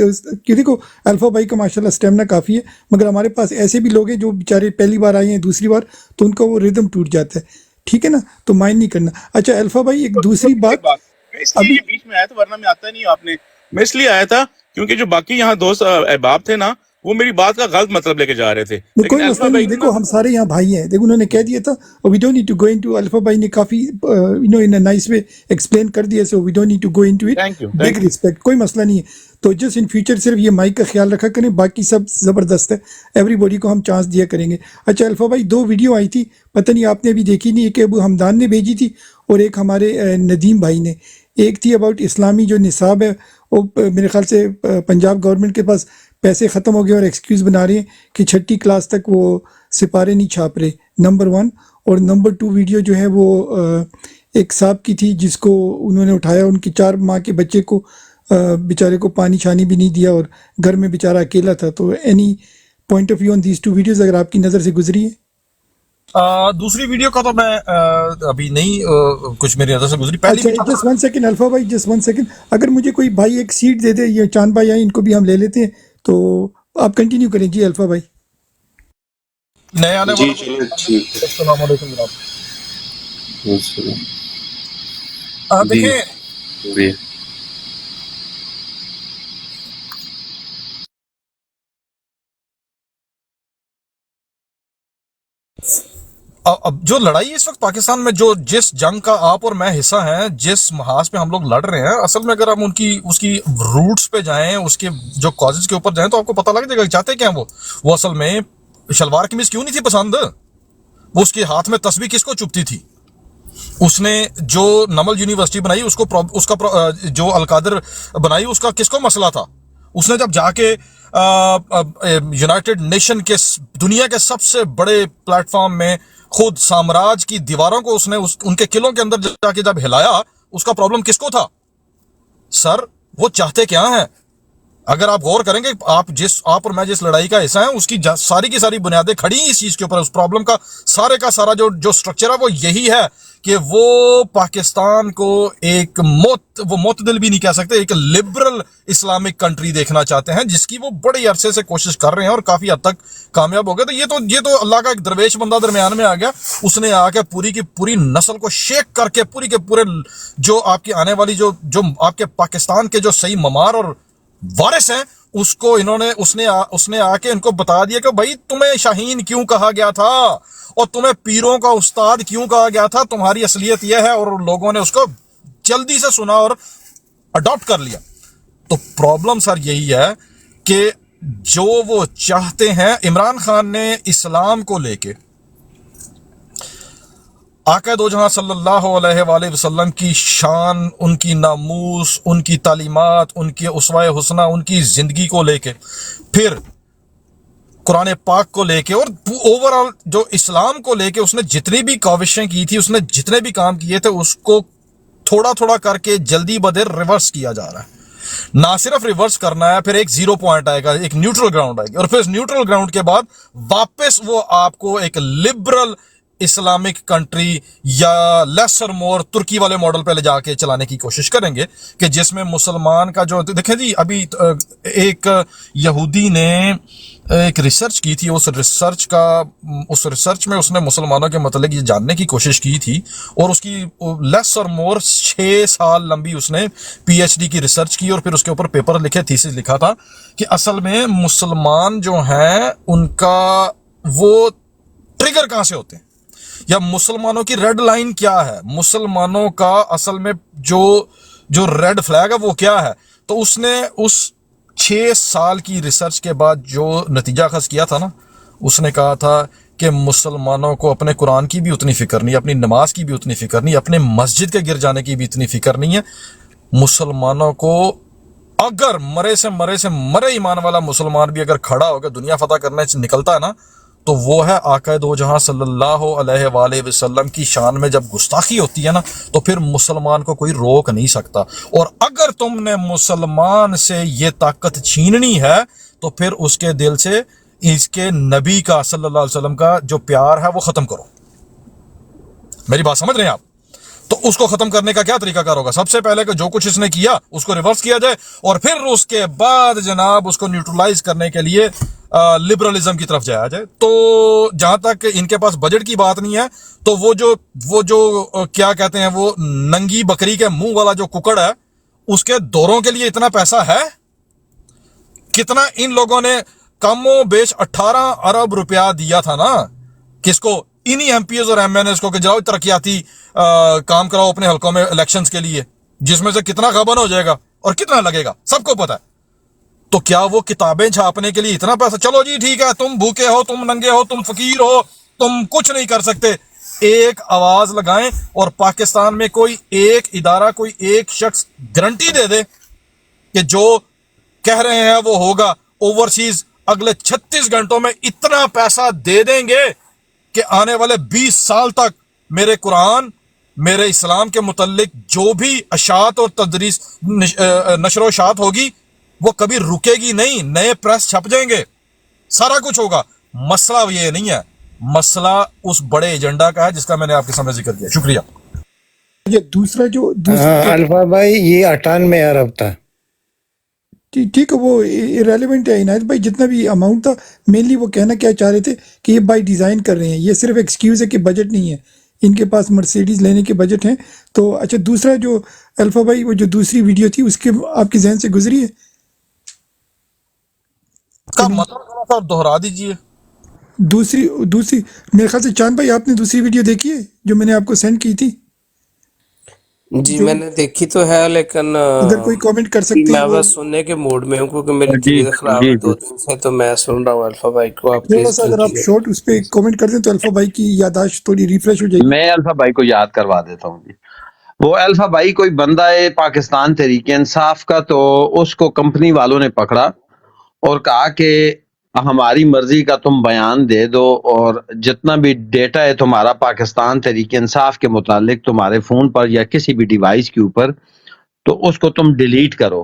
کہ دیکھو الفا بھائی کا ماشاءاللہ اسٹیمنا کافی ہے مگر ہمارے پاس ایسے بھی لوگ ہیں جو بیچارے پہلی بار آئے ہیں، دوسری بار، تو ان کا وہ ردم ٹوٹ جاتا ہے، ٹھیک ہے نا. تو مائنڈ نہیں کرنا. اچھا الفا بھائی، ایک دوسری بات اس لیے بیچ میں آیا تھا، ورنہ میں آتا نہیں. آپ نے، میں اس لیے آیا تھا کیونکہ جو باقی یہاں دوست احباب تھے نا، وہ میری بات کا غلط مطلب لے کے جا رہے تھے. کوئی مسئلہ نہیں. دیکھو ہم سارے یہاں بھائی ہیں. دیکھو انہوں نے کہہ دیا تھا we don't need to go into. Alpha بھائی نے کافی ان اے نائس وے ایکسپلین کر دیا، so we don't need to go into it. Big respect, کوئی مسئلہ نہیں ہے. تو جسٹ ان فیوچر صرف یہ مائک کا خیال رکھا کریں، باقی سب زبردست ہے. ایوری باڈی کو ہم چانس دیا کریں گے. اچھا الفا بھائی، 2 ویڈیو آئی تھی، پتہ نہیں آپ نے ابھی دیکھی نہیں، کہ ابو حمدان نے بھیجی تھی اور ایک ہمارے ندیم بھائی نے. ایک تھی اباؤٹ اسلامی جو نصاب ہے وہ میرے خیال سے پنجاب گورنمنٹ کے پاس پیسے ختم ہو گئے اور ایکسکیوز بنا رہے ہیں کہ 6ٹھی کلاس تک وہ سپارے نہیں چھاپ رہے. نمبر 1. اور نمبر 2 ویڈیو جو ہے وہ ایک صاحب کی تھی جس کو انہوں نے اٹھایا, ان کی 4 ماہ کے بچے کو بیچارے کو پانی چھانی بھی نہیں دیا اور گھر میں بیچارہ اکیلا تھا. تو any point of view on these 2 videos اگر آپ کی نظر سے گزری ہے؟ دوسری ویڈیو کا تو میں ابھی نہیں کچھ میری نظر سے گزری. پہلی اچھا جسٹ 1 سیکنڈ الفا بھائی, جسٹ 1 سیکنڈ, اگر مجھے کوئی بھائی ایک سیٹ دے دے, یہ چاند بھائی آئے ان کو بھی ہم لے لیتے ہیں, تو آپ کنٹینیو کریں. جی الفا بھائی. نئے آنے جی والوں چلیں ٹھیک ہے. السلام علیکم جناب. جی دیکھیں جی اب جو لڑائی اس وقت پاکستان میں جس جنگ کا آپ اور میں حصہ ہیں, جس محاذ پہ ہم لوگ لڑ رہے ہیں, اصل میں اگر ہم اس کی روٹس پہ جائیں, اس کے جو کازز کے اوپر جائیں, تو آپ کو پتہ لگ جائے گا چاہتے کیا وہ اصل میں شلوار قمیض کیوں نہیں تھی پسند, وہ اس کے ہاتھ میں تسبیح کس کو چبھتی تھی, اس نے جو نمل یونیورسٹی بنائی اس کا جو القادر بنائی اس کا کس کو مسئلہ تھا, اس نے جب جا کے یونائٹڈ نیشن کے دنیا کے سب سے بڑے پلیٹ فارم میں خود سامراج کی دیواروں کو اس نے ان کے قلعوں کے اندر جا کے جب ہلایا, اس کا پرابلم کس کو تھا سر, وہ چاہتے کیا ہیں؟ اگر آپ غور کریں گے آپ اور میں جس لڑائی کا حصہ ہیں, اس کی ساری کی ساری بنیادیں کھڑی ہیں اس چیز کے اوپر. اس پرابلم کا سارا جو سٹرکچر ہے وہ یہی ہے کہ وہ پاکستان کو وہ معتدل بھی نہیں کہہ سکتے, ایک لبرل اسلامک کنٹری دیکھنا چاہتے ہیں, جس کی وہ بڑے عرصے سے کوشش کر رہے ہیں اور کافی حد تک کامیاب ہو گئے. تو یہ تو اللہ کا ایک درویش بندہ درمیان میں آ گیا, اس نے آ کے پوری کی پوری نسل کو شیک کر کے پوری کے پورے جو آپ کی آنے والی جو آپ کے پاکستان کے جو صحیح ممار اور وارث ہیں, اس نے آ کے ان کو بتا دیا کہ بھائی تمہیں شاہین کیوں کہا گیا تھا اور تمہیں پیروں کا استاد کیوں کہا گیا تھا, تمہاری اصلیت یہ ہے. اور لوگوں نے اس کو جلدی سے سنا اور اڈاپٹ کر لیا. تو پرابلم سر یہی ہے کہ جو وہ چاہتے ہیں, عمران خان نے اسلام کو لے کے آقا دو جہاں صلی اللہ علیہ وآلہ وسلم کی شان, ان کی ناموس, ان کی تعلیمات, ان کی اسوہ حسنہ, ان کی زندگی کو لے کے, پھر قرآن پاک کو لے کے, اور اوورآل جو اسلام کو لے کے اس نے جتنی بھی کاوشیں کی تھی, اس نے جتنے بھی کام کیے تھے, اس کو تھوڑا تھوڑا کر کے جلدی بدیر ریورس کیا جا رہا ہے. نہ صرف ریورس کرنا ہے, پھر ایک 0 پوائنٹ آئے گا, ایک نیوٹرل گراؤنڈ آئے گا, اور پھر نیوٹرل گراؤنڈ کے بعد واپس وہ آپ کو ایک لبرل اسلامک کنٹری یا لیسر مور ترکی والے ماڈل پہ لے جا کے چلانے کی کوشش کریں گے, کہ جس میں مسلمان کا جو دیکھیں جی, ابھی ایک یہودی نے ایک ریسرچ کی تھی, اس ریسرچ میں اس نے مسلمانوں کے متعلق یہ جاننے کی کوشش کی تھی, اور اس کی لیس اور مور 6 سال لمبی اس نے پی ایچ ڈی کی ریسرچ کی, اور پھر اس کے اوپر پیپر لکھے, تھیسس لکھا تھا کہ اصل میں مسلمان جو ہیں ان کا وہ ٹریگر کہاں سے ہوتے ہیں, یا مسلمانوں کی ریڈ لائن کیا ہے, مسلمانوں کا اصل میں جو ریڈ فلیگ ہے وہ کیا ہے. تو اس نے اس 6 سال کی ریسرچ کے بعد جو نتیجہ اخذ کیا تھا نا, اس نے کہا تھا کہ مسلمانوں کو اپنے قرآن کی بھی اتنی فکر نہیں, اپنی نماز کی بھی اتنی فکر نہیں, اپنے مسجد کے گر جانے کی بھی اتنی فکر نہیں ہے. مسلمانوں کو اگر مرے سے مرے ایمان والا مسلمان بھی اگر کھڑا ہو کے دنیا فتح کرنے سے نکلتا ہے نا, تو وہ ہے آقا دو جہاں صلی اللہ علیہ وآلہ وسلم کی شان میں جب گستاخی ہوتی ہے نا, تو پھر مسلمان کو کوئی روک نہیں سکتا. اور اگر تم نے مسلمان سے یہ طاقت چھیننی ہے, تو پھر اس کے دل سے اس کے نبی کا صلی اللہ علیہ وسلم کا جو پیار ہے وہ ختم کرو. میری بات سمجھ رہے ہیں آپ؟ تو اس کو ختم کرنے کا کیا طریقہ کار ہوگا؟ سب سے پہلے کہ جو کچھ اس نے کیا اس کو ریورس کیا جائے, اور پھر اس کے بعد جناب اس کو نیوٹرلائز کرنے کے لیے لبرلزم کی طرف جایا جائے. تو جہاں تک ان کے پاس بجٹ کی بات نہیں ہے, تو وہ جو کیا کہتے ہیں, وہ ننگی بکری کے منہ والا جو ککڑ ہے, اس کے دوروں کے لیے اتنا پیسہ ہے؟ کتنا ان لوگوں نے کم و بیش 18 ارب روپیہ دیا تھا نا, کس کو؟ انہی ایم پی ایز اور ایم این ایز کو, کہ جاؤ ترقیاتی کام کراؤ اپنے حلقوں میں الیکشنز کے لیے, جس میں سے کتنا غبن ہو جائے گا اور کتنا لگے گا سب کو پتا ہے. تو کیا وہ کتابیں چھاپنے کے لیے اتنا پیسہ؟ چلو جی ٹھیک ہے, تم بھوکے ہو, تم ننگے ہو, تم فقیر ہو, تم کچھ نہیں کر سکتے, ایک آواز لگائیں اور پاکستان میں کوئی ایک ادارہ، کوئی ایک شخص گارنٹی دے دے کہ جو کہہ رہے ہیں وہ ہوگا، اوورسیز اگلے 36 گھنٹوں میں اتنا پیسہ دے دیں گے کہ آنے والے 20 سال تک میرے قرآن، میرے اسلام کے متعلق جو بھی اشاعت اور تدریس نشر و اشاعت ہوگی وہ کبھی رکے گی نہیں، نئے پریس چھپ جائیں گے، سارا کچھ ہوگا۔ مسئلہ یہ نہیں ہے، مسئلہ اس بڑے ایجنڈا کا ہے جس کا میں نے آپ کے سامنے ذکر کیا۔ شکریہ۔ یہ دوسرا الفا بھائی یہ 98 ارب تھا۔ ٹھیک ہے، وہ ریلیونٹ ہے عنایت بھائی، جتنا بھی اماؤنٹ تھا مینلی وہ کہنا کیا چاہ رہے تھے کہ یہ بائی ڈیزائن کر رہے ہیں، یہ صرف ایکسکیوز ہے کہ بجٹ نہیں ہے، ان کے پاس مرسیڈیز لینے کے بجٹ ہیں۔ تو اچھا دوسرا جو الفا بھائی وہ جو دوسری ویڈیو تھی اس کے آپ کے ذہن سے گزری ہے؟ کا مطلب تھوڑا سا دوہرا دیجئے۔ دوسری میرے خیال سے چاند بھائی آپ نے دوسری ویڈیو دیکھی ہے جو میں نے آپ کو سینڈ کی تھی؟ جی میں نے دیکھی تو ہے، لیکن اگر کوئی کامنٹ کر سکتے میں ہیں بس سننے کے موڈ میں ہوں کیونکہ میری جی طبیعت خراب جی ہے جی 2 دن سے، تو میں سن رہا ہوں الفا بھائی کو، آپ تھوڑا پلیز سا اگر آپ کنٹینیو۔ شارٹ اس پہ کامنٹ کر دیں تو الفا بھائی کی یادداشت تھوڑی ریفریش ہو جائے گی۔ میں الفا بھائی کو یاد کروا دیتا ہوں جی۔ وہ الفا بھائی کوئی بندہ ہے پاکستان تحریک انصاف کا، تو اس کو کمپنی والوں نے پکڑا اور کہا کہ ہماری مرضی کا تم بیان دے دو اور جتنا بھی ڈیٹا ہے تمہارا پاکستان تحریک انصاف کے متعلق تمہارے فون پر یا کسی بھی ڈیوائس کے اوپر، تو اس کو تم ڈیلیٹ کرو۔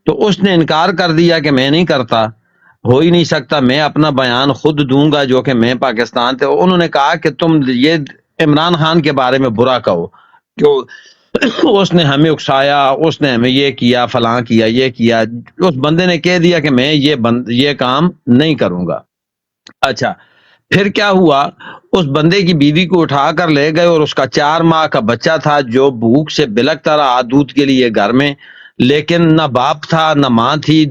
تو اس نے انکار کر دیا کہ میں نہیں کرتا، ہو ہی نہیں سکتا، میں اپنا بیان خود دوں گا جو کہ میں پاکستان تھے۔ انہوں نے کہا کہ تم یہ عمران خان کے بارے میں برا کہو کہ اس نے ہمیں اکسایا، اس نے ہمیں یہ کیا، فلاں کیا، یہ کیا۔ اس بندے نے کہہ دیا کہ میں یہ کام نہیں کروں گا۔ اچھا پھر کیا ہوا، اس بندے کی بیوی کو اٹھا کر لے گئے اور اس کا 4 ماہ کا بچہ تھا جو بھوک سے بلکتا رہا دودھ کے لیے گھر میں، لیکن نہ باپ تھا نہ ماں تھی۔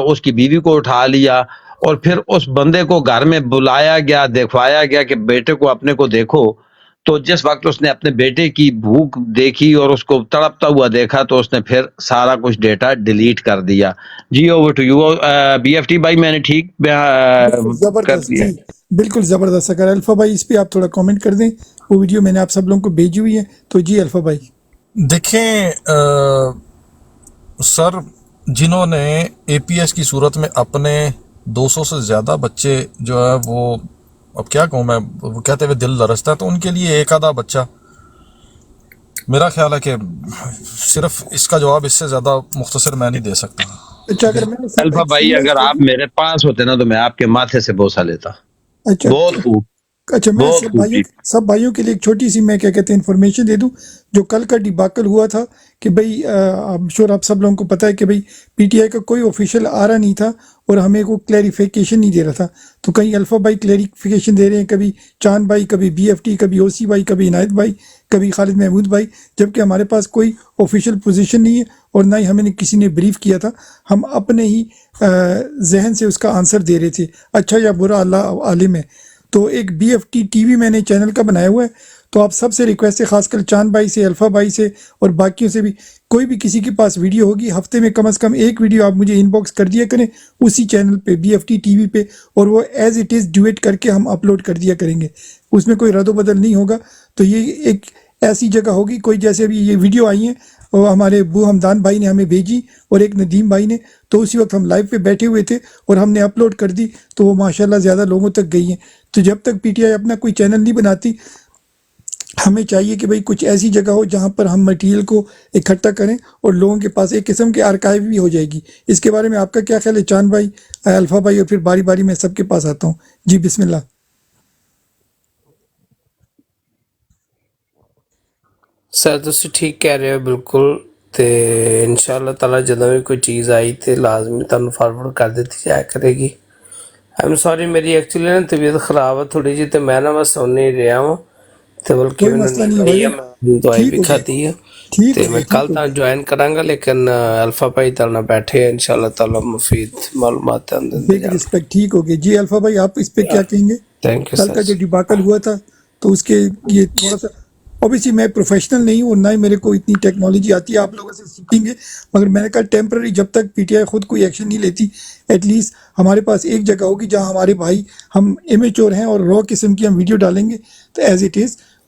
اس کی بیوی کو اٹھا لیا اور پھر اس بندے کو گھر میں بلایا گیا، دکھوایا گیا کہ بیٹے کو اپنے کو دیکھو۔ تو جس وقت اس نے اپنے بیٹے کی بھوک دیکھی اور اس کو تڑپتا ہوا دیکھا تو اس نے پھر سارا کچھ ڈیٹا ڈیلیٹ کر دیا۔ جی over to you B F T بھائی، میں نے ٹھیک بالکل کر زبردست، دیا؟ جی بالکل زبردست۔ اگر الفا بھائی اس پہ آپ تھوڑا کامنٹ کر دیں، وہ ویڈیو میں نے آپ سب لوگوں کو بھیجی ہوئی ہے، تو جی الفا بھائی۔ دیکھیں سر، جنہوں نے اے پی ایس کی صورت میں اپنے 200 سے زیادہ بچے جو ہے وہ، اب کیا کہوں میں، وہ کہتے ہوئے دل لرزتا ہے، تو ان کے لیے ایک آدھا بچہ، میرا خیال ہے کہ صرف اس کا جواب اس سے زیادہ مختصر میں نہیں دے سکتا۔ اچھا اگر میں الفا بھائی اگر آپ میرے پاس ہوتے نا تو میں آپ کے ماتھے سے بوسہ لیتا۔ اچھا بہت خوب، اچھا میں بہت خوب جی۔ سب بھائیوں کے لیے ایک چھوٹی سی میں کیا کہتے ہیں انفارمیشن دے دوں۔ جو کل کا ڈیباکل ہوا تھا کہ بھئی شور آپ سب لوگوں کو پتہ ہے کہ بھئی پی ٹی آئی کا کوئی آفیشیل آ رہا نہیں تھا اور ہمیں کو کلیریفیکیشن نہیں دے رہا تھا، تو کہیں الفا بھائی کلیریفیکیشن دے رہے ہیں، کبھی چاند بھائی، کبھی بی ایف ٹی، کبھی او سی بھائی، کبھی عنایت بھائی، کبھی خالد محمود بھائی، جبکہ ہمارے پاس کوئی آفیشیل پوزیشن نہیں ہے اور نہ ہی ہمیں کسی نے بریف کیا تھا، ہم اپنے ہی ذہن سے اس کا آنسر دے رہے تھے، اچھا یا برا اللہ عالم ہے۔ تو ایک B F T T V میں نے چینل کا بنایا ہوا ہے، تو آپ سب سے ریکویسٹ ہے، خاص کر چاند بھائی سے، الفا بھائی سے اور باقیوں سے بھی، کوئی بھی کسی کے پاس ویڈیو ہوگی ہفتے میں کم از کم ایک ویڈیو آپ مجھے ان باکس کر دیا کریں اسی چینل پہ B F T T V پہ، اور وہ ایز اٹ از ڈیویٹ کر کے ہم اپلوڈ کر دیا کریں گے، اس میں کوئی رد و بدل نہیں ہوگا۔ تو یہ ایک ایسی جگہ ہوگی، کوئی جیسے ابھی یہ ویڈیو آئی ہیں وہ ہمارے ابو حمدان بھائی نے ہمیں بھیجی اور ایک ندیم بھائی نے، تو اسی وقت ہم لائیو پہ بیٹھے ہوئے تھے اور ہم نے اپلوڈ کر دی، تو وہ ماشاءاللہ زیادہ لوگوں تک گئی ہیں۔ تو جب تک پی ٹی آئی اپنا کوئی چینل نہیں بناتی، ہمیں چاہیے کہ بھئی کچھ ایسی جگہ ہو جہاں پر ہم مٹیریل کو اکٹھا کریں اور لوگوں کے پاس ایک قسم کے آرکائیو بھی ہو جائے گی۔ اس کے بارے میں آپ کا کیا خیال ہے چاند بھائی، الفا بھائی، اور پھر باری باری میں سب کے پاس آتا ہوں۔ جی بسم اللہ۔ سر تسی ٹھیک کہہ رہے ہو بالکل، تے انشاءاللہ تعالی جدوں بھی کوئی چیز آئی تے لازمی تانوں فارورڈ کر دیتی جایا کرے گی۔ ایم سوری، میری ایکچولی نا طبیعت خراب ہے تھوڑی جی، تے میں نا بس سن نہیں رہا ہوں، تے بلکہ کوئی میں نے مسئلہ نیند نہیں ہے آئی ہے، بھائی، میں دوائی ٹھیک بھی ہو گیا، کھاتی ہے، ٹھیک تے ہو میں گیا، کل ٹھیک ہو تک گیا۔ جوائن کراں گا، لیکن الفا بھائی تارنا بیٹھے ہیں انشاءاللہ تعالی مفید معلومات دے بگ جان۔ رسپیکٹ، ٹھیک ہو گیا۔ جی الفا بھائی آپ اس پہ کیا کہیں گے؟ تھینک یو کل سر کا جو جی۔ ڈیباکل ہوا تھا تو اس کے یہ تھوڑا سا، اوبیسلی میں پروفیشنل نہیں ہوں اور نہ ہی میرے کو اتنی ٹیکنالوجی آتی ہے، آپ لوگوں سے سیکھیں گے، مگر میں نے کہا ٹیمپرری جب تک پی ٹی آئی خود کوئی ایکشن نہیں لیتی، ایٹ لیسٹ ہمارے پاس ایک جگہ ہوگی جہاں ہمارے بھائی، ہم امیچور ہیں اور را قسم کی ہم ویڈیو ڈالیں گے تو ایز اٹ از،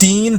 3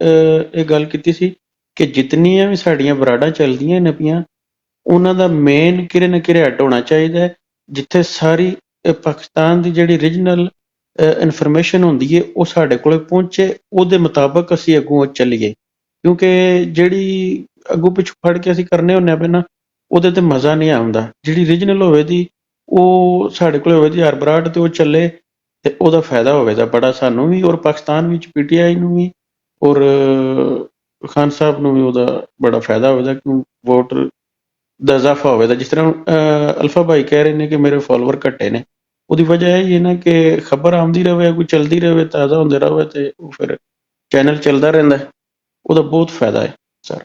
ਇਹ ਗੱਲ ਕੀਤੀ ਸੀ ਕਿ ਜਿਤਨੀਆਂ ਵੀ ਸਾਡੀਆਂ ਬਰਾਡਾਂ ਚੱਲਦੀਆਂ ਨੇ ਪਈਆਂ, ਉਹਨਾਂ ਦਾ ਮੇਨ ਕਿਰੇ ਨਾ ਕਿਰੇ ਹੈਡ ਹੋਣਾ ਚਾਹੀਦਾ ਹੈ, ਜਿੱਥੇ ਸਾਰੀ ਪਾਕਿਸਤਾਨ ਦੀ ਜਿਹੜੀ ਰੀਜਨਲ ਇਨਫੋਰਮੇਸ਼ਨ ਹੁੰਦੀ ਹੈ ਉਹ ਸਾਡੇ ਕੋਲੇ ਪਹੁੰਚੇ, ਉਹਦੇ ਮੁਤਾਬਕ ਅਸੀਂ ਅੱਗੋਂ ਚੱਲੀਏ। ਕਿਉਂਕਿ ਜਿਹੜੀ ਅੱਗੋਂ ਪਿੱਛੋਂ ਫੜ ਕੇ ਅਸੀਂ ਕਰਨੇ ਹੁੰਦੇ ਪਏ ਨਾ, ਉਹਦੇ ਤੇ ਮਜ਼ਾ ਨਹੀਂ ਆਉਂਦਾ। ਜਿਹੜੀ ਰੀਜਨਲ ਹੋਵੇ ਦੀ ਉਹ ਸਾਡੇ ਕੋਲ ਹੋਵੇ ਹਥਿਆਰ ਬਰਾੜ ਤੇ ਉਹ ਚੱਲੇ ਤੇ ਉਹਦਾ ਫਾਇਦਾ ਹੋਵੇਗਾ ਬੜਾ ਸਾਨੂੰ ਵੀ ਔਰ ਪਾਕਿਸਤਾਨ ਵਿੱਚ ਪੀਟੀਆਈ ਨੂੰ ਵੀ ਔਰ ਖਾਨ ਸਾਹਿਬ ਨੂੰ ਵੀ ਉਹਦਾ ਬੜਾ ਫਾਇਦਾ ਹੋਵੇਗਾ ਕਿਉਂ ਵੋਟ ਦਾ ਇਜ਼ਾਫਾ ਹੋਵੇਗਾ ਜਿਸ ਤਰ੍ਹਾਂ ਅਲਫਾ ਭਾਈ ਕਹਿ ਰਹੇ ਨੇ ਕਿ ਮੇਰੇ ਫਾਲੋਅਰ ਘਟੇ ਨੇ ਉਹਦੀ ਵਜ੍ਹਾ ਇਹ ਹੈ ਨਾ ਕਿ ਖਬਰ ਆਉਂਦੀ ਰਹੇ ਕੋਈ ਚਲਦੀ ਰਹੇ ਤਾਜ਼ਾ ਹੁੰਦੇ ਰਹੇ ਤੇ ਉਹ ਫਿਰ ਚੈਨਲ ਚੱਲਦਾ ਰਹਿੰਦਾ ਉਹਦਾ ਬਹੁਤ ਫਾਇਦਾ ਹੈ ਸਰ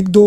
1-2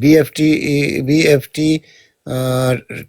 BFT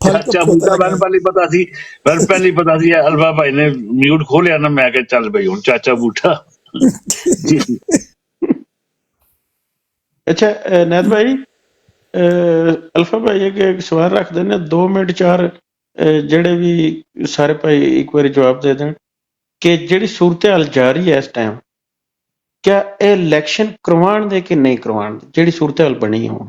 ਚਾਚਾ ਬੂਟਾ ਮੈਨੂੰ ਪਹਿਲੀ ਪਤਾ ਸੀ ਅਲਫਾ ਭਾਈ ਨੇ ਮਿਊਟ ਖੋਲਿਆ ਨਾ, ਮੈਂ ਕਿਹਾ ਚੱਲ ਬਈ ਹੁਣ ਚਾਚਾ ਬੂਟਾ। ਅੱਛਾ ਨੈਤ ਭਾਈ, ਅਲਫਾ ਭਾਈ ਇੱਕ ਸਵਾਲ ਰੱਖਦੇ ਨੇ, 2 ਮਿੰਟ 4 ਜਿਹੜੇ ਵੀ ਸਾਰੇ ਭਾਈ ਇੱਕ ਵਾਰੀ ਜਵਾਬ ਦੇ ਦੇਣ ਕਿ ਜਿਹੜੀ ਸੂਰਤ-ਹਾਲ ਜਾਰੀ ਹੈ ਇਸ ਟਾਈਮ, ਕਿਆ ਇਹ ਇਲੈਕਸ਼ਨ ਕਰਵਾਉਣ ਦੇ ਕਿ ਨਹੀਂ ਕਰਵਾਉਣ ਦੇ, ਜਿਹੜੀ ਸੂਰਤ-ਹਾਲ ਬਣੀ ਹੈ ਹੁਣ?